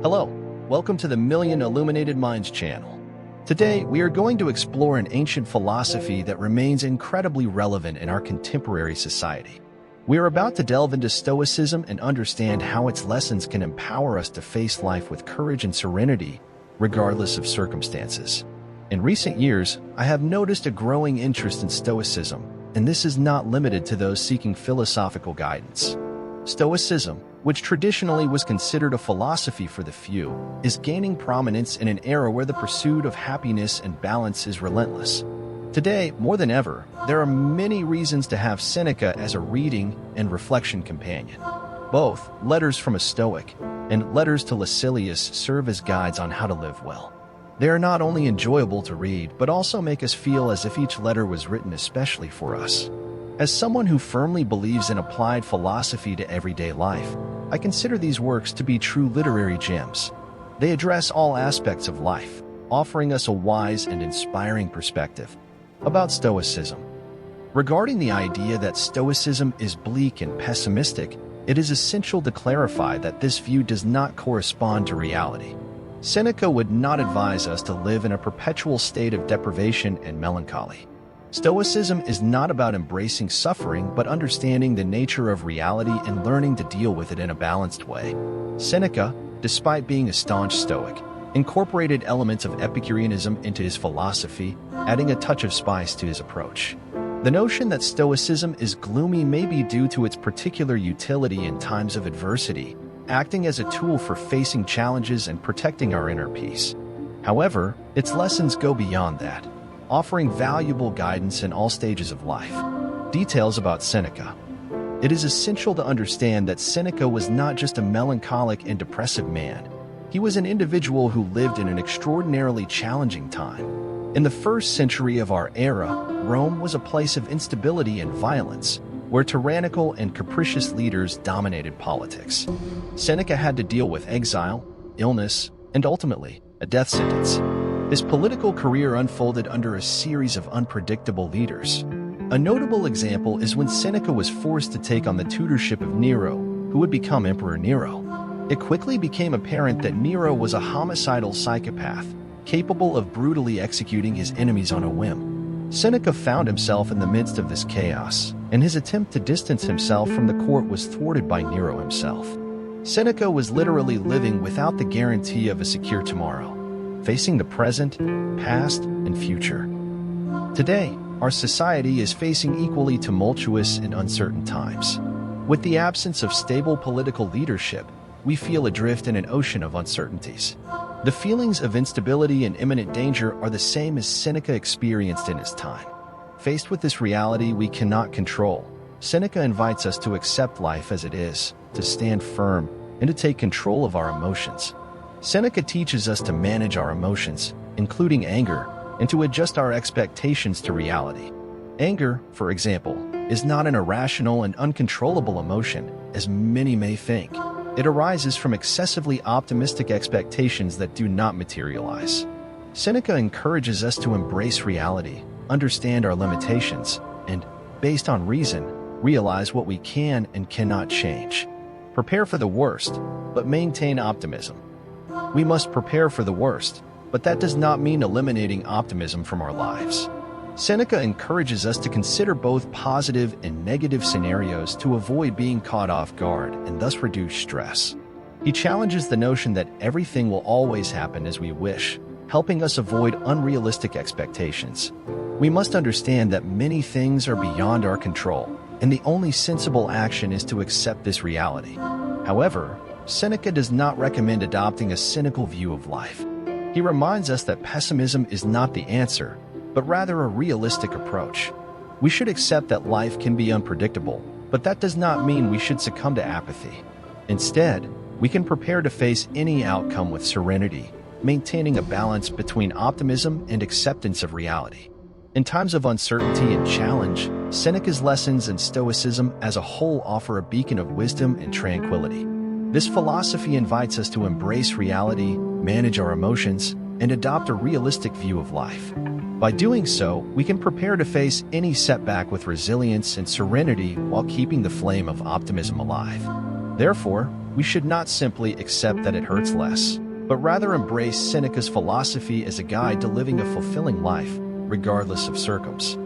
Hello, welcome to the Million Illuminated Minds channel. Today, we are going to explore an ancient philosophy that remains incredibly relevant in our contemporary society. We are about to delve into Stoicism and understand how its lessons can empower us to face life with courage and serenity, regardless of circumstances. In recent years, I have noticed a growing interest in Stoicism, and this is not limited to those seeking philosophical guidance. Stoicism, which traditionally was considered a philosophy for the few, is gaining prominence in an era where the pursuit of happiness and balance is relentless. Today, more than ever, there are many reasons to have Sêneca as a reading and reflection companion. Both Letters from a Stoic and Letters to Lucilius serve as guides on how to live well. They are not only enjoyable to read, but also make us feel as if each letter was written especially for us. As someone who firmly believes in applied philosophy to everyday life, I consider these works to be true literary gems. They address all aspects of life, offering us a wise and inspiring perspective about Stoicism. Regarding the idea that Stoicism is bleak and pessimistic, it is essential to clarify that this view does not correspond to reality. Sêneca would not advise us to live in a perpetual state of deprivation and melancholy. Stoicism is not about embracing suffering, but understanding the nature of reality and learning to deal with it in a balanced way. Sêneca, despite being a staunch Stoic, incorporated elements of Epicureanism into his philosophy, adding a touch of spice to his approach. The notion that Stoicism is gloomy may be due to its particular utility in times of adversity, acting as a tool for facing challenges and protecting our inner peace. However, its lessons go beyond that, offering valuable guidance in all stages of life. Details about Sêneca. It is essential to understand that Sêneca was not just a melancholic and depressive man. He was an individual who lived in an extraordinarily challenging time. In the 1st century of our era, Rome was a place of instability and violence, where tyrannical and capricious leaders dominated politics. Sêneca had to deal with exile, illness, and ultimately, a death sentence. His political career unfolded under a series of unpredictable leaders. A notable example is when Sêneca was forced to take on the tutorship of Nero, who would become Emperor Nero. It quickly became apparent that Nero was a homicidal psychopath, capable of brutally executing his enemies on a whim. Sêneca found himself in the midst of this chaos, and his attempt to distance himself from the court was thwarted by Nero himself. Sêneca was literally living without the guarantee of a secure tomorrow, facing the present, past, and future. Today, our society is facing equally tumultuous and uncertain times. With the absence of stable political leadership, we feel adrift in an ocean of uncertainties. The feelings of instability and imminent danger are the same as Sêneca experienced in his time. Faced with this reality we cannot control, Sêneca invites us to accept life as it is, to stand firm, and to take control of our emotions. Sêneca teaches us to manage our emotions, including anger, and to adjust our expectations to reality. Anger, for example, is not an irrational and uncontrollable emotion, as many may think. It arises from excessively optimistic expectations that do not materialize. Sêneca encourages us to embrace reality, understand our limitations, and, based on reason, realize what we can and cannot change. Prepare for the worst, but maintain optimism. We must prepare for the worst, but that does not mean eliminating optimism from our lives. Sêneca encourages us to consider both positive and negative scenarios to avoid being caught off guard and thus reduce stress. He challenges the notion that everything will always happen as we wish, helping us avoid unrealistic expectations. We must understand that many things are beyond our control, and the only sensible action is to accept this reality. However, Sêneca does not recommend adopting a cynical view of life. He reminds us that pessimism is not the answer, but rather a realistic approach. We should accept that life can be unpredictable, but that does not mean we should succumb to apathy. Instead, we can prepare to face any outcome with serenity, maintaining a balance between optimism and acceptance of reality. In times of uncertainty and challenge, Sêneca's lessons and Stoicism as a whole offer a beacon of wisdom and tranquility. This philosophy invites us to embrace reality, manage our emotions, and adopt a realistic view of life. By doing so, we can prepare to face any setback with resilience and serenity while keeping the flame of optimism alive. Therefore, we should not simply accept that it hurts less, but rather embrace Seneca's philosophy as a guide to living a fulfilling life, regardless of circumstances.